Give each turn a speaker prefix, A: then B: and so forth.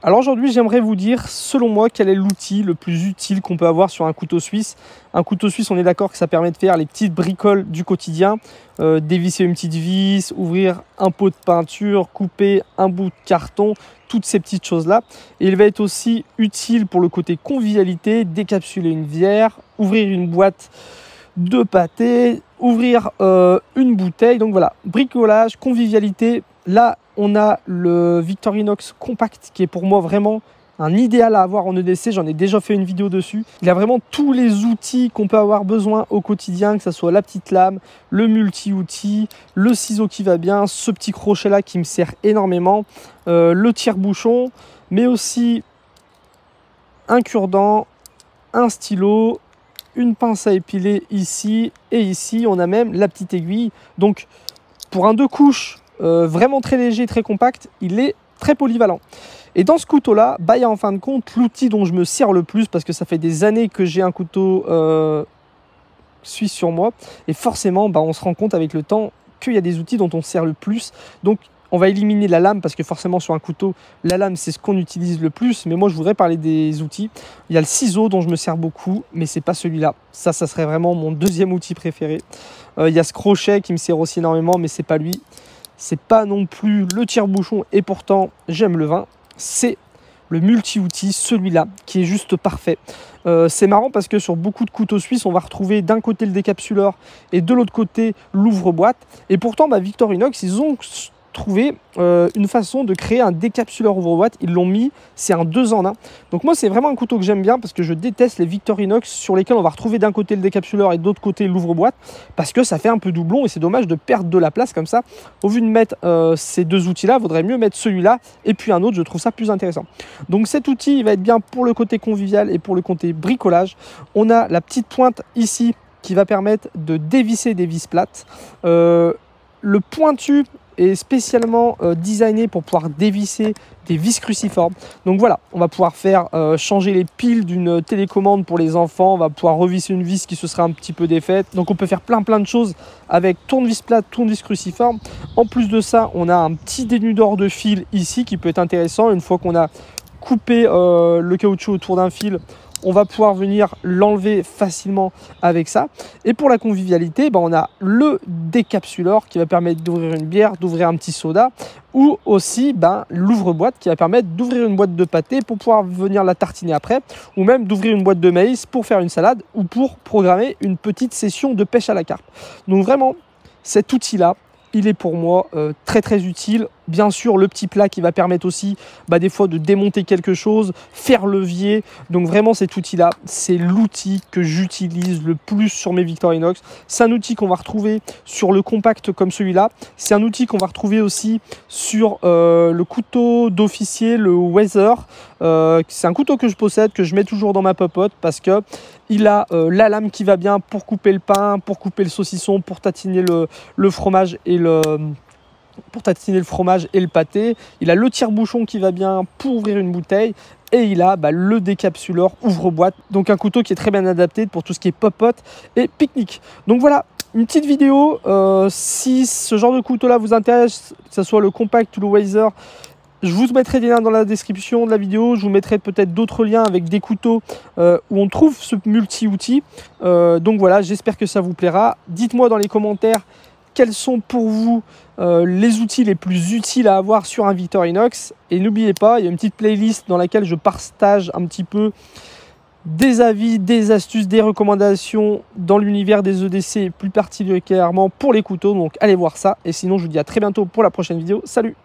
A: Alors aujourd'hui, j'aimerais vous dire, selon moi, quel est l'outil le plus utile qu'on peut avoir sur un couteau suisse. Un couteau suisse, on est d'accord que ça permet de faire les petites bricoles du quotidien, dévisser une petite vis, ouvrir un pot de peinture, couper un bout de carton, toutes ces petites choses-là. Et il va être aussi utile pour le côté convivialité, décapsuler une bière, ouvrir une boîte de pâté, ouvrir une bouteille. Donc voilà, bricolage, convivialité. Là, on a le Victorinox Compact qui est pour moi vraiment un idéal à avoir en EDC. J'en ai déjà fait une vidéo dessus. Il a vraiment tous les outils qu'on peut avoir besoin au quotidien, que ce soit la petite lame, le multi-outil, le ciseau qui va bien, ce petit crochet là qui me sert énormément, le tire-bouchon, mais aussi un cure-dent, un stylo, une pince à épiler ici, et ici on a même la petite aiguille. Donc pour un 2 couches vraiment très léger, très compact, il est très polyvalent. Et dans ce couteau là, il y a en fin de compte l'outil dont je me sers le plus, parce que ça fait des années que j'ai un couteau suisse sur moi, et forcément on se rend compte avec le temps qu'il y a des outils dont on se sert le plus. Donc on va éliminer la lame, parce que forcément sur un couteau, la lame c'est ce qu'on utilise le plus. Mais moi je voudrais parler des outils. Il y a le ciseau dont je me sers beaucoup, mais c'est pas celui-là. Ça serait vraiment mon deuxième outil préféré. Il y a ce crochet qui me sert aussi énormément, mais c'est pas lui. C'est pas non plus le tire-bouchon, et pourtant j'aime le vin. C'est le multi-outil, celui-là, qui est juste parfait. C'est marrant parce que sur beaucoup de couteaux suisses, on va retrouver d'un côté le décapsuleur et de l'autre côté l'ouvre-boîte. Et pourtant, Victorinox, ils ont trouvé une façon de créer un décapsuleur ouvre-boîte. Ils l'ont mis, c'est un 2 en 1. Donc moi, c'est vraiment un couteau que j'aime bien, parce que je déteste les Victorinox sur lesquels on va retrouver d'un côté le décapsuleur et de l'autre côté l'ouvre-boîte, parce que ça fait un peu doublon et c'est dommage de perdre de la place comme ça. Au vu de mettre ces deux outils-là, il vaudrait mieux mettre celui-là et puis un autre. Je trouve ça plus intéressant. Donc cet outil, il va être bien pour le côté convivial et pour le côté bricolage. On a la petite pointe ici qui va permettre de dévisser des vis plates. Le pointu est spécialement designé pour pouvoir dévisser des vis cruciformes. Donc voilà, on va pouvoir faire changer les piles d'une télécommande pour les enfants. On va pouvoir revisser une vis qui se serait un petit peu défaite. Donc on peut faire plein de choses avec tournevis plate, tournevis cruciforme. En plus de ça, on a un petit dénudeur de fil ici qui peut être intéressant. Une fois qu'on a coupé le caoutchouc autour d'un fil, on va pouvoir venir l'enlever facilement avec ça. Et pour la convivialité, on a le décapsuleur qui va permettre d'ouvrir une bière, d'ouvrir un petit soda, ou aussi l'ouvre-boîte qui va permettre d'ouvrir une boîte de pâté pour pouvoir venir la tartiner après, ou même d'ouvrir une boîte de maïs pour faire une salade ou pour programmer une petite session de pêche à la carpe. Donc vraiment, cet outil-là, il est pour moi très utile. Bien sûr, le petit plat qui va permettre aussi des fois de démonter quelque chose, faire levier. Donc vraiment, cet outil-là, c'est l'outil que j'utilise le plus sur mes Victorinox. C'est un outil qu'on va retrouver sur le compact comme celui-là. C'est un outil qu'on va retrouver aussi sur le couteau d'officier, le Weather. C'est un couteau que je possède, que je mets toujours dans ma popote, parce que il a la lame qui va bien pour couper le pain, pour couper le saucisson, pour tatiner le fromage et le pâté. Il a le tire-bouchon qui va bien pour ouvrir une bouteille. Et il a le décapsuleur ouvre-boîte. Donc un couteau qui est très bien adapté pour tout ce qui est popote et pique-nique. Donc voilà, une petite vidéo. Si ce genre de couteau-là vous intéresse, que ce soit le compact ou le Weather, je vous mettrai des liens dans la description de la vidéo. Je vous mettrai peut-être d'autres liens avec des couteaux où on trouve ce multi-outil. Donc voilà, j'espère que ça vous plaira. Dites-moi dans les commentaires quels sont pour vous les outils les plus utiles à avoir sur un Victorinox. Et n'oubliez pas, il y a une petite playlist dans laquelle je partage un petit peu des avis, des astuces, des recommandations dans l'univers des EDC, plus particulièrement pour les couteaux. Donc allez voir ça. Et sinon, je vous dis à très bientôt pour la prochaine vidéo. Salut!